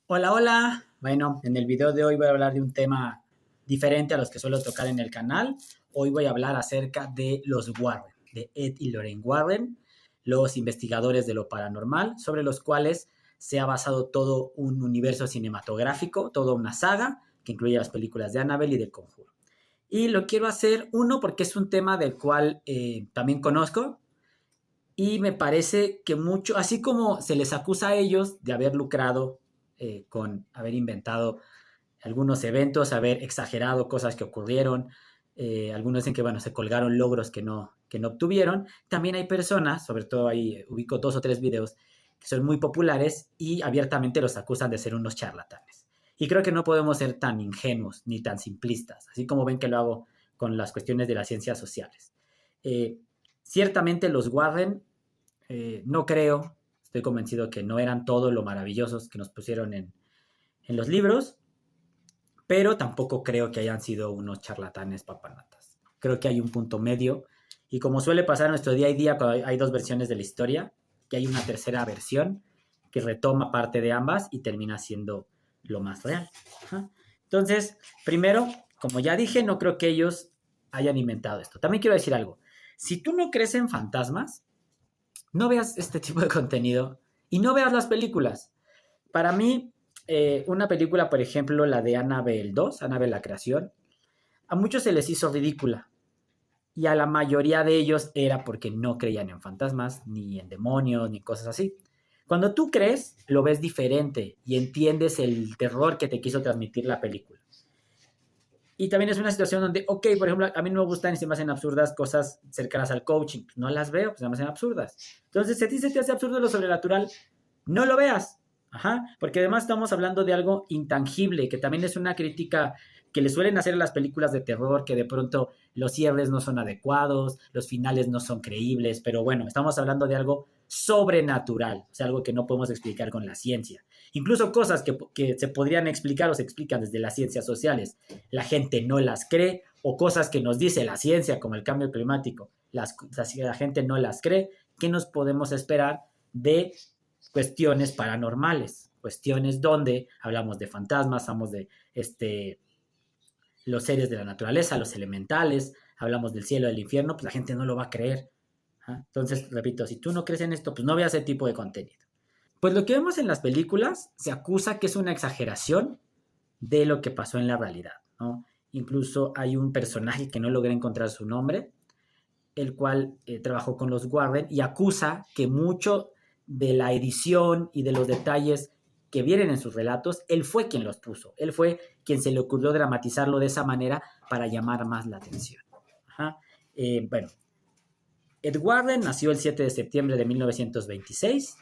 Hola, hola. Bueno, en el video de hoy voy a hablar de un tema diferente a los que suelo tocar en el canal. Hoy voy a hablar acerca de los Warren, de Ed y Lorraine Warren, los investigadores de lo paranormal, sobre los cuales se ha basado todo un universo cinematográfico, toda una saga que incluye las películas de Annabelle y del Conjuro. Y lo quiero hacer, uno, porque es un tema del cual también conozco, y me parece que mucho, así como se les acusa a ellos de haber lucrado con haber inventado algunos eventos, haber exagerado cosas que ocurrieron, algunos dicen que bueno, se colgaron logros que no obtuvieron, también hay personas, sobre todo ahí ubico 2 o 3 videos que son muy populares y abiertamente los acusan de ser unos charlatanes. Y creo que no podemos ser tan ingenuos ni tan simplistas, así como ven que lo hago con las cuestiones de las ciencias sociales. Eh, Ciertamente los Warren, no creo, estoy convencido que no eran todo lo maravillosos que nos pusieron en los libros, pero tampoco creo que hayan sido unos charlatanes papanatas. Creo que hay un punto medio y como suele pasar en nuestro día a día cuando hay 2 versiones de la historia, que hay una tercera versión que retoma parte de ambas y termina siendo lo más real. Ajá. Entonces, primero, como ya dije, no creo que ellos hayan inventado esto. También quiero decir algo. Si tú no crees en fantasmas, no veas este tipo de contenido y no veas las películas. Para mí, una película, por ejemplo, la de Annabelle 2, Annabelle la creación, a muchos se les hizo ridícula y a la mayoría de ellos era porque no creían en fantasmas, ni en demonios, ni cosas así. Cuando tú crees, lo ves diferente y entiendes el terror que te quiso transmitir la película. Y también es una situación donde, ok, por ejemplo, a mí no me gustan y se me hacen absurdas cosas cercanas al coaching. No las veo, pues se me hacen absurdas. Entonces, si a ti se te hace absurdo lo sobrenatural, no lo veas. Ajá, porque además estamos hablando de algo intangible, que también es una crítica que le suelen hacer a las películas de terror, que de pronto los cierres no son adecuados, los finales no son creíbles, pero bueno, estamos hablando de algo sobrenatural, o sea, algo que no podemos explicar con la ciencia. Incluso cosas que se podrían explicar o se explican desde las ciencias sociales, la gente no las cree, o cosas que nos dice la ciencia, como el cambio climático, la gente no las cree. ¿Qué nos podemos esperar de cuestiones paranormales? Cuestiones donde hablamos de fantasmas, hablamos de los seres de la naturaleza, los elementales, hablamos del cielo, del infierno, pues la gente no lo va a creer. ¿Ah? Entonces, repito, si tú no crees en esto, pues no veas ese tipo de contenido. Pues lo que vemos en las películas se acusa que es una exageración de lo que pasó en la realidad, ¿no? Incluso hay un personaje que no logré encontrar su nombre, el cual trabajó con los Warren y acusa que mucho de la edición y de los detalles que vienen en sus relatos, él fue quien los puso, él fue quien se le ocurrió dramatizarlo de esa manera para llamar más la atención. Ajá. Bueno, Ed Warren nació el 7 de septiembre de 1926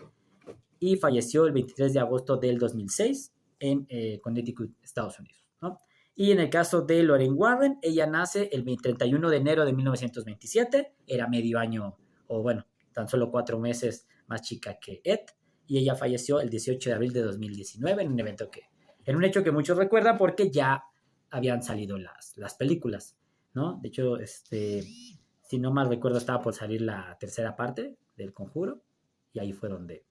y falleció el 23 de agosto del 2006 en Connecticut, Estados Unidos, ¿no? Y en el caso de Lorraine Warren, ella nace el 31 de enero de 1927, era medio año, o bueno, tan solo 4 meses más chica que Ed, y ella falleció el 18 de abril de 2019 en un evento en un hecho que muchos recuerdan porque ya habían salido las películas, ¿no? De hecho, si no mal recuerdo, estaba por salir la tercera parte del Conjuro, y ahí fue donde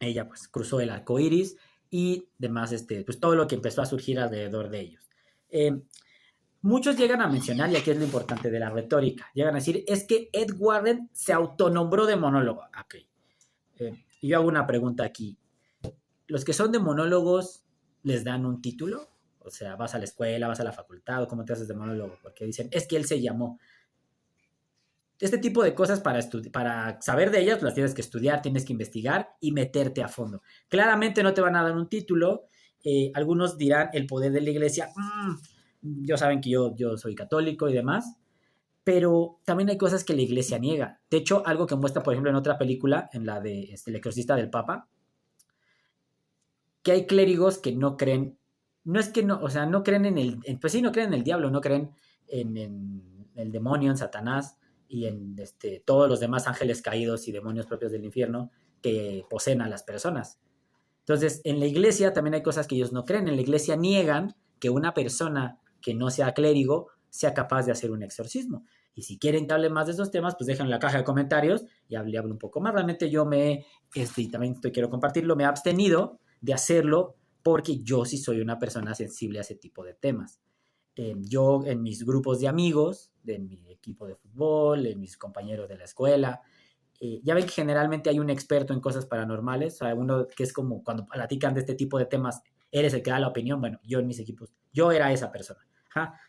ella pues cruzó el arco iris y demás, pues todo lo que empezó a surgir alrededor de ellos. Eh, Muchos llegan a mencionar, y aquí es lo importante de la retórica, llegan a decir, es que Ed Warren se autonombró de monólogo. Ok. Y yo hago una pregunta aquí. ¿Los que son de monólogos les dan un título? O sea, vas a la escuela, vas a la facultad, o cómo te haces de monólogo, porque dicen, es que él se llamó. Este tipo de cosas para saber de ellas las tienes que estudiar, tienes que investigar y meterte a fondo. Claramente no te van a dar un título. Algunos dirán el poder de la iglesia. Ya saben que yo soy católico y demás, pero también hay cosas que la iglesia niega. De hecho, algo que muestra, por ejemplo, en otra película, en la de El exorcista del Papa, que hay clérigos que no creen, no es que no, o sea, no creen pues sí, no creen en el diablo, no creen en el demonio, en Satanás y en todos los demás ángeles caídos y demonios propios del infierno que poseen a las personas. Entonces, en la iglesia también hay cosas que ellos no creen. En la iglesia niegan que una persona que no sea clérigo sea capaz de hacer un exorcismo. Y si quieren que hable más de esos temas, pues dejen en la caja de comentarios y hablo un poco más. Realmente yo y también quiero compartirlo, me he abstenido de hacerlo porque yo sí soy una persona sensible a ese tipo de temas. Yo en mis grupos de amigos, de mi equipo de fútbol, en mis compañeros de la escuela, ya ven que generalmente hay un experto en cosas paranormales, o sea, uno que es como cuando platican de este tipo de temas, eres el que da la opinión. Bueno, yo en mis equipos, yo era esa persona. Ajá.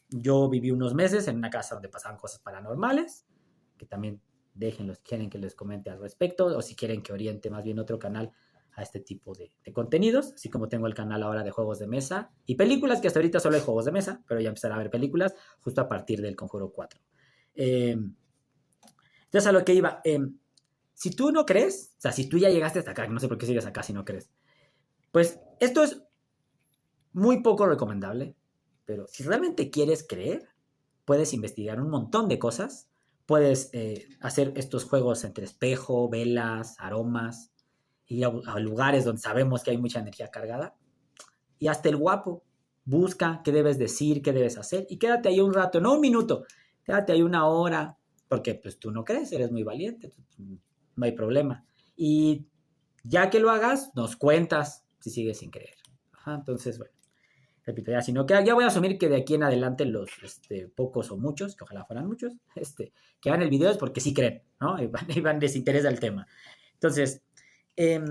Yo viví unos meses en una casa donde pasaban cosas paranormales, que también déjenlos, quieren que les comente al respecto, o si quieren que oriente más bien otro canal a este tipo de contenidos, así como tengo el canal ahora de juegos de mesa y películas, que hasta ahorita solo hay juegos de mesa, pero ya empezaré a ver películas justo a partir del Conjuro 4. Entonces a lo que iba, si tú no crees, o sea, si tú ya llegaste hasta acá, no sé por qué sigues acá si no crees, pues esto es muy poco recomendable, pero si realmente quieres creer, puedes investigar un montón de cosas, puedes hacer estos juegos entre espejo, velas, aromas, ir a lugares donde sabemos que hay mucha energía cargada, y hasta el guapo busca qué debes decir, qué debes hacer, y quédate ahí un rato, no un minuto, quédate ahí una hora, porque pues tú no crees, eres muy valiente, no hay problema. Y ya que lo hagas, nos cuentas si sigues sin creer. Ajá, entonces, bueno, repito, ya, sino que ya voy a asumir que de aquí en adelante los pocos o muchos, que ojalá fueran muchos, que hagan el video es porque sí creen, ¿no? Y van les interesa el tema. Entonces, eh,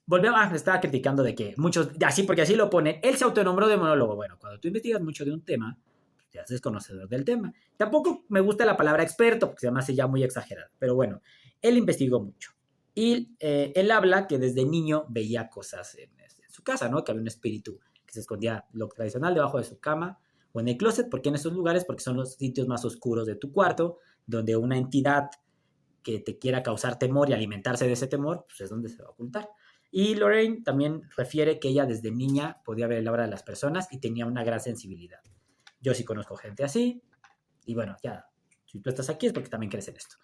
volvemos, me estaba criticando de que muchos, así porque así lo ponen, él se autonombró de monólogo. Bueno, cuando tú investigas mucho de un tema, pues te haces conocedor del tema. Tampoco me gusta la palabra experto, porque se me hace ya muy exagerada, pero bueno, él investigó mucho. Y él habla que desde niño veía cosas en su casa, ¿no? Que había un espíritu que se escondía lo tradicional debajo de su cama o en el closet. ¿Por qué en esos lugares? Porque son los sitios más oscuros de tu cuarto, donde una entidad que te quiera causar temor y alimentarse de ese temor, pues es donde se va a ocultar. Y Lorraine también refiere que ella desde niña podía ver el aura de las personas y tenía una gran sensibilidad. Yo sí conozco gente así, y bueno, ya, si tú estás aquí es porque también crees en esto.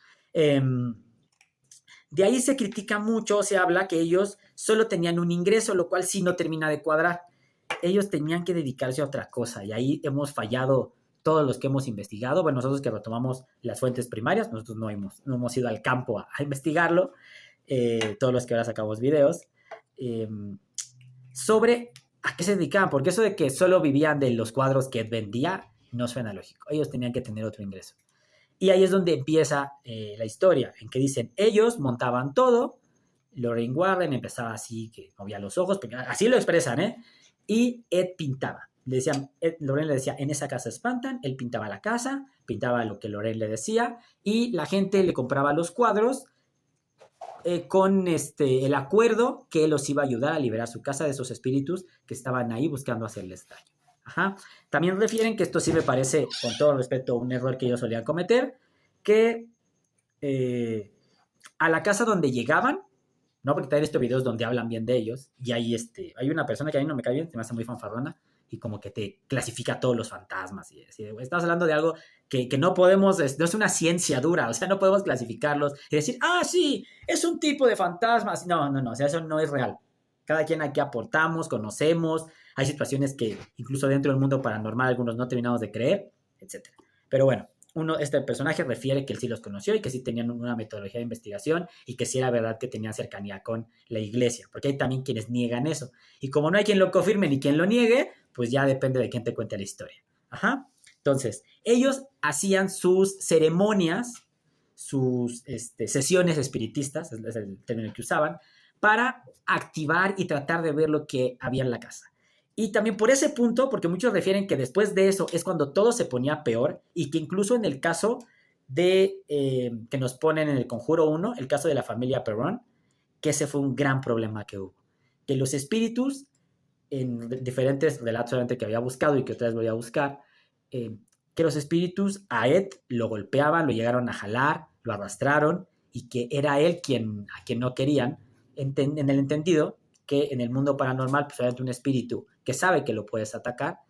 De ahí se critica mucho, se habla que ellos solo tenían un ingreso, lo cual sí no termina de cuadrar. Ellos tenían que dedicarse a otra cosa, y ahí hemos fallado todos los que hemos investigado. Bueno, nosotros que retomamos las fuentes primarias, nosotros no hemos ido al campo a investigarlo, todos los que ahora sacamos videos, eh, sobre a qué se dedicaban, porque eso de que solo vivían de los cuadros que vendía no suena lógico. Ellos tenían que tener otro ingreso. Y ahí es donde empieza la historia, en que dicen, ellos montaban todo, Lorraine Warren empezaba así, que movía los ojos, así lo expresan, ¿eh? Y Ed pintaba. Le decían, Lorraine le decía, en esa casa espantan, él pintaba la casa, pintaba lo que Lorraine le decía, y la gente le compraba los cuadros con el acuerdo que él los iba a ayudar a liberar su casa de esos espíritus que estaban ahí buscando hacerles daño. Ajá. También refieren que esto sí me parece, con todo respeto, un error que ellos solían cometer, que a la casa donde llegaban, ¿no? Porque también he visto videos donde hablan bien de ellos, y ahí hay una persona que a mí no me cae bien, se me hace muy fanfarrona, y como que te clasifica todos los fantasmas, y así, estamos hablando de algo que no podemos, no es una ciencia dura, o sea, no podemos clasificarlos y decir, ah, sí, es un tipo de fantasmas. No, no, no, o sea, eso no es real. Cada quien aquí aportamos, conocemos, hay situaciones que incluso dentro del mundo paranormal algunos no terminamos de creer, etc. Pero bueno, este personaje refiere que él sí los conoció y que sí tenían una metodología de investigación y que sí era verdad que tenían cercanía con la iglesia, porque hay también quienes niegan eso. Y como no hay quien lo confirme ni quien lo niegue, pues ya depende de quién te cuente la historia. Ajá. Entonces, ellos hacían sus ceremonias, sus sesiones espiritistas, es el término que usaban, para activar y tratar de ver lo que había en la casa. Y también por ese punto, porque muchos refieren que después de eso es cuando todo se ponía peor y que incluso en el caso de que nos ponen en el Conjuro 1, el caso de la familia Perrón, que ese fue un gran problema que hubo. Que los espíritus, en diferentes relatos solamente que había buscado y que otra vez voy a buscar, que los espíritus a Ed lo golpeaban, lo llegaron a jalar, lo arrastraron y que era él a quien no querían, en el entendido que en el mundo paranormal, pues obviamente un espíritu que sabe que lo puedes atacar,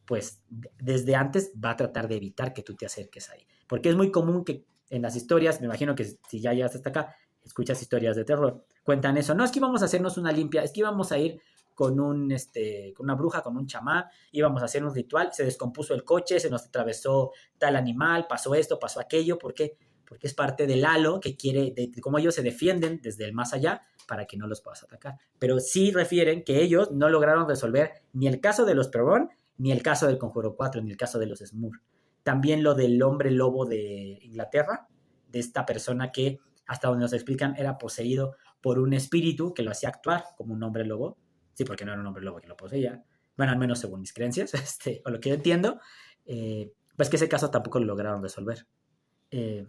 pues desde antes va a tratar de evitar que tú te acerques ahí. Porque es muy común que en las historias, me imagino que si ya llegas hasta acá, escuchas historias de terror, cuentan eso. No es que íbamos a hacernos una limpia, es que íbamos a ir con con una bruja, con un chamán, íbamos a hacer un ritual, se descompuso el coche, se nos atravesó tal animal, pasó esto, pasó aquello. ¿Por qué? Porque es parte del halo que quiere, de cómo ellos se defienden desde el más allá, para que no los puedas atacar. Pero sí refieren que ellos no lograron resolver ni el caso de los Perón, ni el caso del Conjuro 4, ni el caso de los Smurf. También lo del hombre lobo de Inglaterra, de esta persona que, hasta donde nos explican, era poseído por un espíritu que lo hacía actuar como un hombre lobo. Sí, porque no era un hombre lobo que lo poseía. Bueno, al menos según mis creencias, o lo que yo entiendo. Pues que ese caso tampoco lo lograron resolver. Pero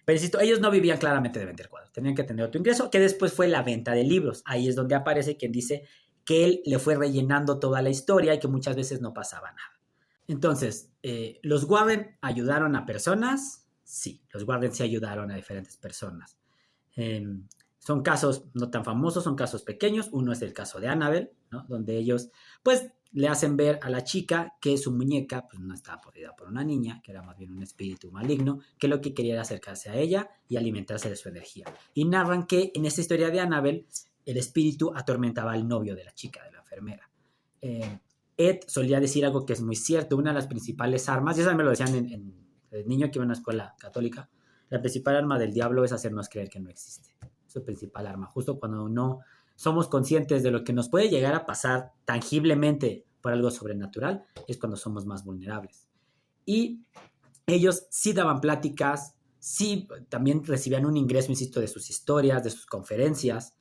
insisto, ellos no vivían claramente de vender cuadros, tenían que tener otro ingreso, que después fue la venta de libros. Ahí es donde aparece quien dice que él le fue rellenando toda la historia y que muchas veces no pasaba nada. Entonces, ¿los Warren ayudaron a personas? Sí, los Warren sí ayudaron a diferentes personas. Son casos no tan famosos, son casos pequeños. Uno es el caso de Annabelle, ¿no? Donde ellos, pues, le hacen ver a la chica que su muñeca pues, no estaba poseída por una niña, que era más bien un espíritu maligno, que lo que quería era acercarse a ella y alimentarse de su energía. Y narran que en esta historia de Annabelle, el espíritu atormentaba al novio de la chica, de la enfermera. Ed solía decir algo que es muy cierto, una de las principales armas, y eso me lo decían en el niño que iba a una escuela católica, la principal arma del diablo es hacernos creer que no existe. Es su principal arma, justo cuando no somos conscientes de lo que nos puede llegar a pasar tangiblemente por algo sobrenatural, es cuando somos más vulnerables. Y ellos sí daban pláticas, sí también recibían un ingreso, insisto, de sus historias, de sus conferencias,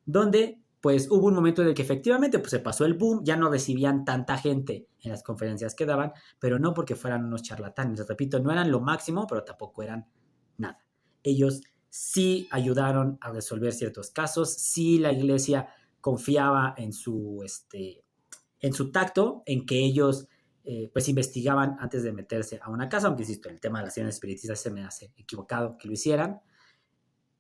donde pues hubo un momento en el que efectivamente pues, se pasó el boom, ya no recibían tanta gente en las conferencias que daban, pero no porque fueran unos charlatanes, les repito, no eran lo máximo, pero tampoco eran nada. Ellos sí ayudaron a resolver ciertos casos, sí la iglesia confiaba en su tacto, en que ellos pues investigaban antes de meterse a una casa, aunque insisto, el tema de las acciones espiritistas se me hace equivocado que lo hicieran.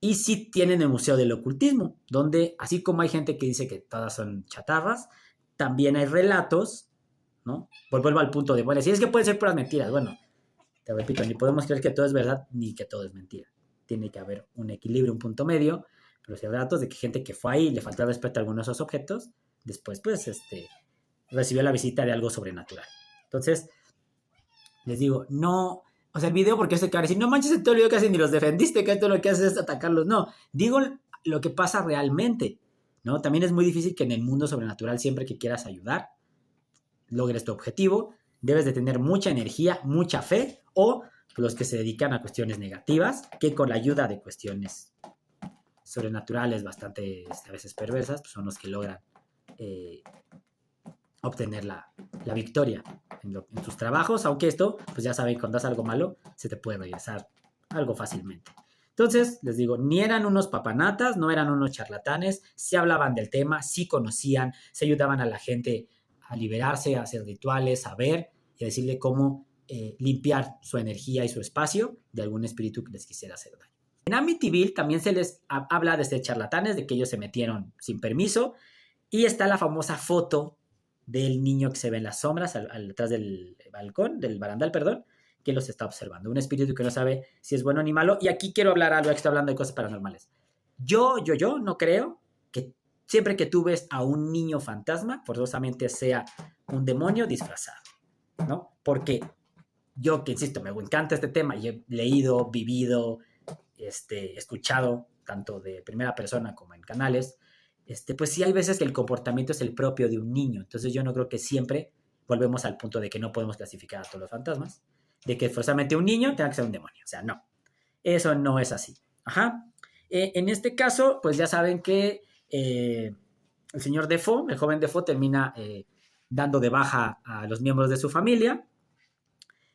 Y sí tienen el Museo del Ocultismo, donde así como hay gente que dice que todas son chatarras, también hay relatos, ¿no? Pues vuelvo al punto de, bueno, si es que pueden ser puras mentiras, bueno, te repito, ni podemos creer que todo es verdad ni que todo es mentira. Tiene que haber un equilibrio, un punto medio, pero si hay relatos de que gente que fue ahí y le faltó respeto a algunos de esos objetos, después pues recibió la visita de algo sobrenatural. Entonces, les digo, no, o sea, el video porque este cara, si no manches en todo el video casi ni los defendiste, que esto lo que haces es atacarlos, no, digo lo que pasa realmente, ¿no? También es muy difícil que en el mundo sobrenatural siempre que quieras ayudar, logres tu objetivo, debes de tener mucha energía, mucha fe, o los que se dedican a cuestiones negativas, que con la ayuda de cuestiones sobrenaturales bastante a veces perversas, pues son los que logran obtener la victoria en tus trabajos, aunque esto, pues ya saben, cuando haces algo malo, se te puede regresar algo fácilmente. Entonces, les digo, ni eran unos papanatas, no eran unos charlatanes, sí hablaban del tema, sí conocían, se ayudaban a la gente a liberarse, a hacer rituales, a ver y a decirle cómo limpiar su energía y su espacio de algún espíritu que les quisiera hacer daño. En Amityville también se les habla de ser charlatanes, de que ellos se metieron sin permiso, y está la famosa foto del niño que se ve en las sombras, atrás del balcón, del barandal, perdón, que los está observando. Un espíritu que no sabe si es bueno ni malo. Y aquí quiero hablar algo, que estoy hablando de cosas paranormales. Yo no creo que siempre que tú ves a un niño fantasma, forzosamente sea un demonio disfrazado, ¿no? Porque yo, que insisto, me encanta este tema y he leído, vivido, escuchado, tanto de primera persona como en canales, pues sí hay veces que el comportamiento es el propio de un niño. Entonces yo no creo que siempre volvemos al punto de que no podemos clasificar a todos los fantasmas, de que forzosamente un niño tenga que ser un demonio. O sea, no. Eso no es así. Ajá. En este caso, pues ya saben que el señor Defoe, el joven Defoe, termina dando de baja a los miembros de su familia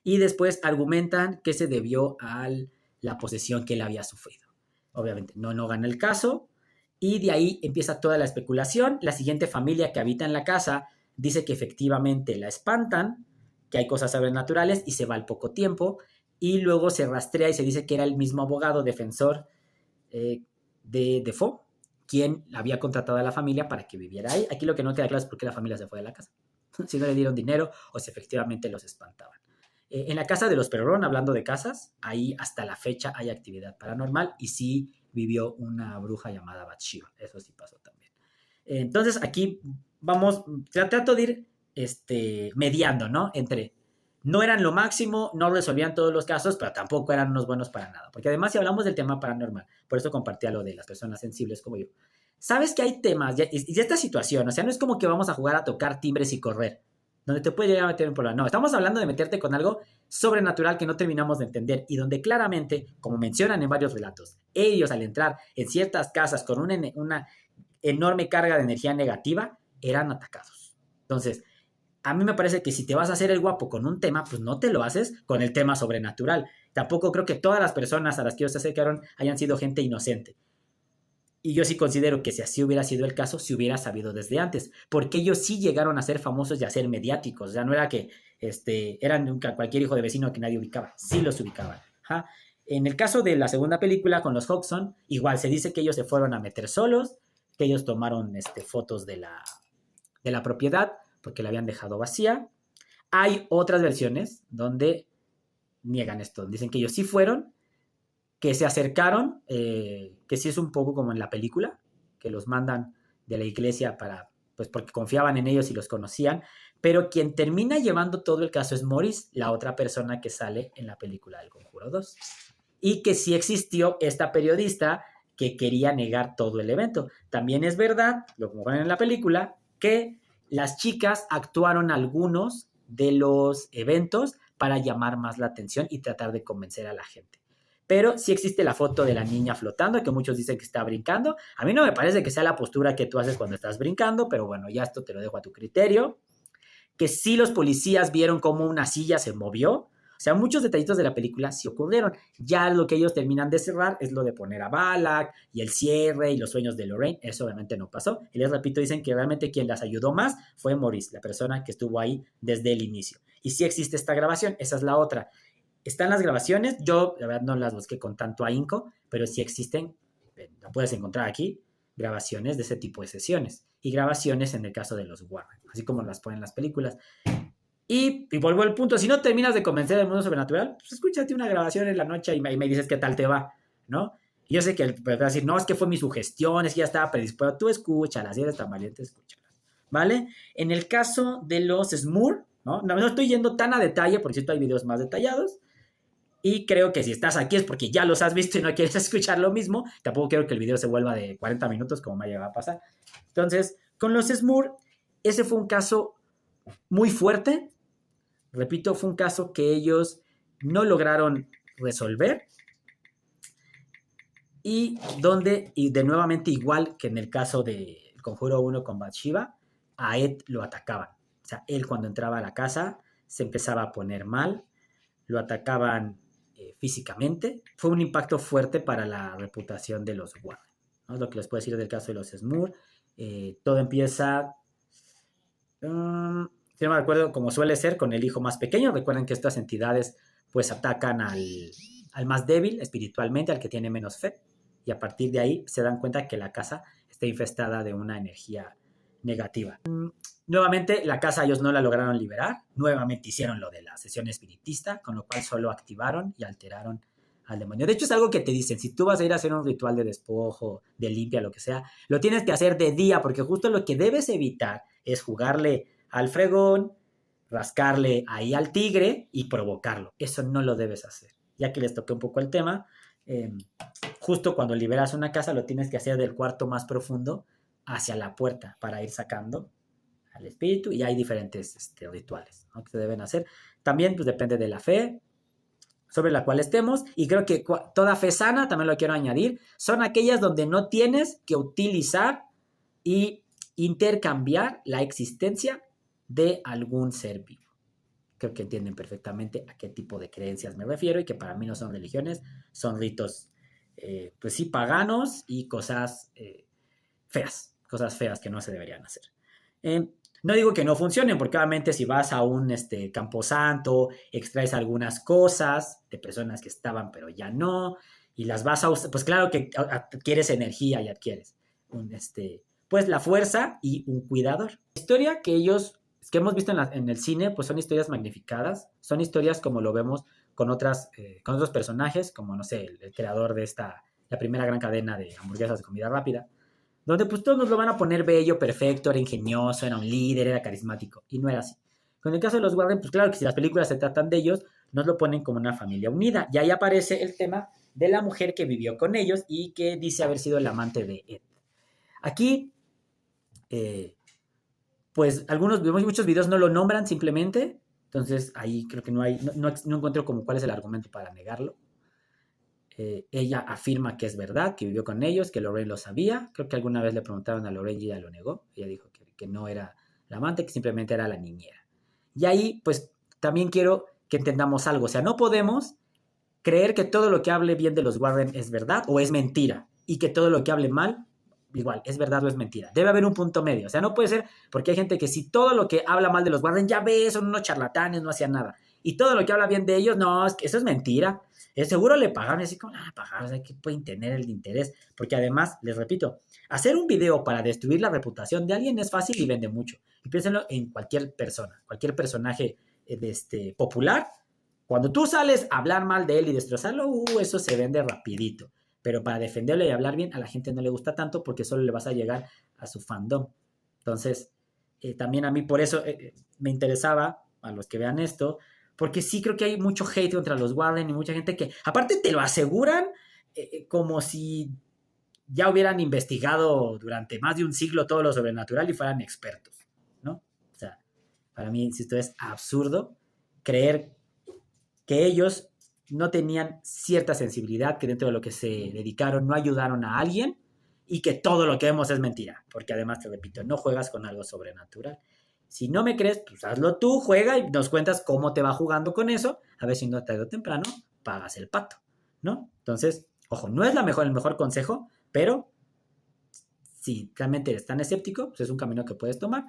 y después argumentan que se debió a la posesión que él había sufrido. Obviamente no gana el caso, y de ahí empieza toda la especulación. La siguiente familia que habita en la casa dice que efectivamente la espantan, que hay cosas sobrenaturales y se va al poco tiempo, y luego se rastrea y se dice que era el mismo abogado defensor de Defoe quien había contratado a la familia para que viviera ahí. Aquí lo que no queda claro es por qué la familia se fue de la casa. Si no le dieron dinero o si efectivamente los espantaban. En la casa de los Perrón, hablando de casas, ahí hasta la fecha hay actividad paranormal y sí vivió una bruja llamada Bathsheba. Eso sí pasó también. Entonces aquí vamos, trato de ir mediando, ¿no? Entre No eran lo máximo, no resolvían todos los casos, pero tampoco eran unos buenos para nada. Porque además, si hablamos del tema paranormal, por eso compartía lo de las personas sensibles como yo. Sabes que hay temas y esta situación, o sea, no es como que vamos a jugar a tocar timbres y correr, donde te puede llegar a meter un problema. No, estamos hablando de meterte con algo sobrenatural que no terminamos de entender y donde claramente, como mencionan en varios relatos, ellos al entrar en ciertas casas con una enorme carga de energía negativa, eran atacados. Entonces, a mí me parece que si te vas a hacer el guapo con un tema, pues no te lo haces con el tema sobrenatural. Tampoco creo que todas las personas a las que ellos se acercaron hayan sido gente inocente. Y yo sí considero que si así hubiera sido el caso, se hubiera sabido desde antes, porque ellos sí llegaron a ser famosos y a ser mediáticos. O sea, no era que eran cualquier hijo de vecino que nadie ubicaba, sí los ubicaban. Ajá. En el caso de la segunda película con los Hodgson, igual se dice que ellos se fueron a meter solos, que ellos tomaron fotos de la propiedad porque la habían dejado vacía. Hay otras versiones donde niegan esto, dicen que ellos sí fueron, que se acercaron, que sí es un poco como en la película, que los mandan de la iglesia pues porque confiaban en ellos y los conocían, pero quien termina llevando todo el caso es Morris, la otra persona que sale en la película del Conjuro 2. Y que sí existió esta periodista que quería negar todo el evento. También es verdad, lo como ponen en la película, que las chicas actuaron algunos de los eventos para llamar más la atención y tratar de convencer a la gente. Pero sí existe la foto de la niña flotando, que muchos dicen que está brincando. A mí no me parece que sea la postura que tú haces cuando estás brincando, pero bueno, ya esto te lo dejo a tu criterio. Que sí los policías vieron cómo una silla se movió. O sea, muchos detallitos de la película sí ocurrieron. Ya lo que ellos terminan de cerrar es lo de poner a Balak y el cierre y los sueños de Lorraine. Eso obviamente no pasó. Y les repito, dicen que realmente quien las ayudó más fue Maurice, la persona que estuvo ahí desde el inicio. Y sí existe esta grabación, esa es la otra. Están las grabaciones, yo la verdad no las busqué con tanto ahínco, pero sí existen, la puedes encontrar aquí, grabaciones de ese tipo de sesiones y grabaciones en el caso de los Warren, así como las ponen las películas. Y vuelvo al punto, si no terminas de convencer del mundo sobrenatural, pues escúchate una grabación en la noche y me dices qué tal te va, ¿no? Y yo sé que vas a decir, no, es que fue mi sugestión, es que ya estaba predispuesto, tú escúchalas, si eres tan valiente, escúchalas, ¿vale? En el caso de los Smur, no estoy yendo tan a detalle, porque si hay videos más detallados, y creo que si estás aquí es porque ya los has visto y no quieres escuchar lo mismo. Tampoco quiero que el video se vuelva de 40 minutos como me llegado a pasar. Entonces, con los Smur, ese fue un caso muy fuerte. Repito, fue un caso que ellos no lograron resolver. Y donde, y de nuevamente igual que en el caso del Conjuro 1 con Bathsheba, a Ed lo atacaban. O sea, él cuando entraba a la casa se empezaba a poner mal, lo atacaban físicamente. Fue un impacto fuerte para la reputación de los Warren, ¿no? Es lo que les puedo decir del caso de los Smur. Todo empieza, si no me recuerdo, como suele ser, con el hijo más pequeño. Recuerden que estas entidades pues atacan al más débil espiritualmente, al que tiene menos fe, y a partir de ahí se dan cuenta que la casa está infestada de una energía negativa. Nuevamente, la casa ellos no la lograron liberar. Nuevamente hicieron lo de la sesión espiritista, con lo cual solo activaron y alteraron al demonio. De hecho, es algo que te dicen. Si tú vas a ir a hacer un ritual de despojo, de limpia, lo que sea, lo tienes que hacer de día, porque justo lo que debes evitar es jugarle al fregón, rascarle ahí al tigre y provocarlo. Eso no lo debes hacer. Ya que les toqué un poco el tema, justo cuando liberas una casa, lo tienes que hacer del cuarto más profundo hacia la puerta para ir sacando al espíritu, y hay diferentes rituales, ¿no?, que se deben hacer. También pues depende de la fe sobre la cual estemos, y creo que toda fe sana, también lo quiero añadir, son aquellas donde no tienes que utilizar y intercambiar la existencia de algún ser vivo. Creo que entienden perfectamente a qué tipo de creencias me refiero, y que para mí no son religiones, son ritos, pues sí, paganos y cosas cosas feas que no se deberían hacer. No digo que no funcionen, porque obviamente si vas a un camposanto, extraes algunas cosas de personas que estaban pero ya no, y las vas a usar, pues claro que adquieres energía y adquieres pues la fuerza y un cuidador. La historia que hemos visto en el cine, pues son historias magnificadas, son historias como lo vemos con otros personajes, como no sé, el creador de la primera gran cadena de hamburguesas de comida rápida, donde pues todos nos lo van a poner bello, perfecto, era ingenioso, era un líder, era carismático, y no era así. Con el caso de los Warren, pues claro que si las películas se tratan de ellos, nos lo ponen como una familia unida. Y ahí aparece el tema de la mujer que vivió con ellos y que dice haber sido el amante de Ed. Aquí, pues muchos videos no lo nombran simplemente, entonces ahí creo que no encuentro como cuál es el argumento para negarlo. Ella afirma que es verdad, que vivió con ellos, que Lorraine lo sabía. Creo que alguna vez le preguntaron a Lorraine y ella lo negó. Ella dijo que no era la amante, que simplemente era la niñera. Y ahí, pues, también quiero que entendamos algo. O sea, no podemos creer que todo lo que hable bien de los Warren es verdad o es mentira. Y que todo lo que hable mal, igual, es verdad o es mentira. Debe haber un punto medio. O sea, no puede ser, porque hay gente que si todo lo que habla mal de los Warren, ya ves, son unos charlatanes, no hacían nada. Y todo lo que habla bien de ellos, no, eso es mentira. Seguro le pagaron, así como, pagar, o sea, que pueden tener el interés. Porque además, les repito, hacer un video para destruir la reputación de alguien es fácil y vende mucho. Y piénsenlo en cualquier persona, cualquier personaje popular. Cuando tú sales a hablar mal de él y destrozarlo, eso se vende rapidito. Pero para defenderlo y hablar bien, a la gente no le gusta tanto porque solo le vas a llegar a su fandom. Entonces, también a mí por eso me interesaba, a los que vean esto, porque sí creo que hay mucho hate contra los Warren y mucha gente que, aparte te lo aseguran como si ya hubieran investigado durante más de un siglo todo lo sobrenatural y fueran expertos, ¿no? O sea, para mí, insisto, es absurdo creer que ellos no tenían cierta sensibilidad, que dentro de lo que se dedicaron no ayudaron a alguien y que todo lo que vemos es mentira. Porque además, te repito, no juegas con algo sobrenatural. Si no me crees, pues hazlo tú, juega y nos cuentas cómo te va jugando con eso. A ver si no tarde o temprano pagas el pato, ¿no? Entonces, ojo, no es el mejor consejo, pero si realmente eres tan escéptico, pues es un camino que puedes tomar.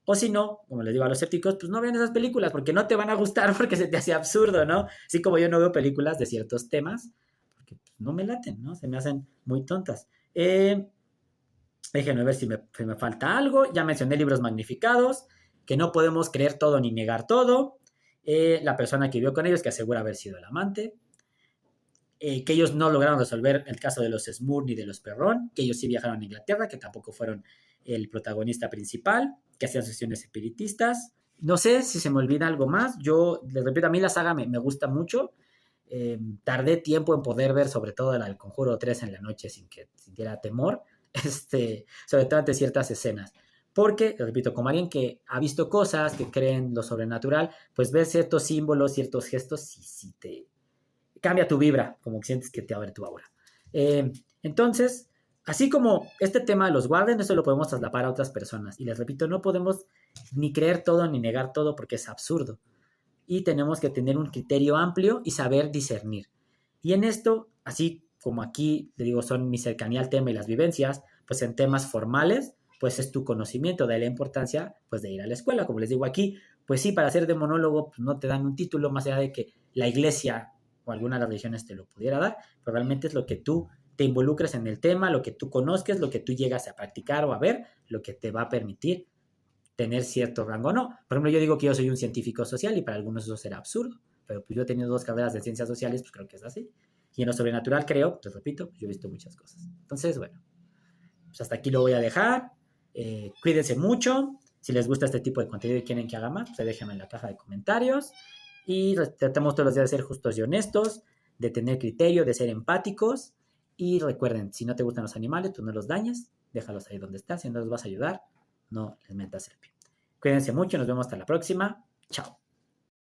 O si no, como les digo a los escépticos, pues no vean esas películas porque no te van a gustar porque se te hace absurdo, ¿no? Así como yo no veo películas de ciertos temas porque pues, no me laten, ¿no? Se me hacen muy tontas. Déjenme ver si me falta algo. Ya mencioné libros magnificados, que no podemos creer todo ni negar todo. La persona que vivió con ellos que asegura haber sido el amante. Que ellos no lograron resolver el caso de los Smurf ni de los Perrón, que ellos sí viajaron a Inglaterra, que tampoco fueron el protagonista principal, que hacían sesiones espiritistas. No sé si se me olvida algo más. Yo, les repito, a mí la saga me gusta mucho. Tardé tiempo en poder ver, sobre todo el Conjuro 3 en la noche sin que sintiera temor, sobre todo ante ciertas escenas. Porque, les repito, como alguien que ha visto cosas, que cree en lo sobrenatural, pues ver ciertos símbolos, ciertos gestos, sí te cambia tu vibra, como que sientes que te abre tu aura. Entonces, así como este tema de los Warden, eso lo podemos trasladar a otras personas. Y les repito, no podemos ni creer todo ni negar todo porque es absurdo. Y tenemos que tener un criterio amplio y saber discernir. Y en esto, así como aquí, te digo, son mi cercanía al tema y las vivencias, pues en temas formales, pues es tu conocimiento, de la importancia, pues de ir a la escuela. Como les digo aquí, pues sí, para ser demonólogo, pues no te dan un título más allá de que la iglesia o alguna de las religiones te lo pudiera dar, pero realmente es lo que tú te involucres en el tema, lo que tú conozcas, lo que tú llegas a practicar o a ver, lo que te va a permitir tener cierto rango o no. Por ejemplo, yo digo que yo soy un científico social y para algunos eso será absurdo, pero pues yo he tenido 2 carreras de ciencias sociales, pues creo que es así. Y en lo sobrenatural creo, te repito, yo he visto muchas cosas. Entonces, bueno, pues hasta aquí lo voy a dejar. Cuídense mucho. Si les gusta este tipo de contenido y quieren que haga más, pues déjenme en la caja de comentarios. Y tratamos todos los días de ser justos y honestos, de tener criterio, de ser empáticos. Y recuerden, si no te gustan los animales, pues no los dañes, déjalos ahí donde están. Si no los vas a ayudar, no les metas el pie. Cuídense mucho, nos vemos hasta la próxima. Chao.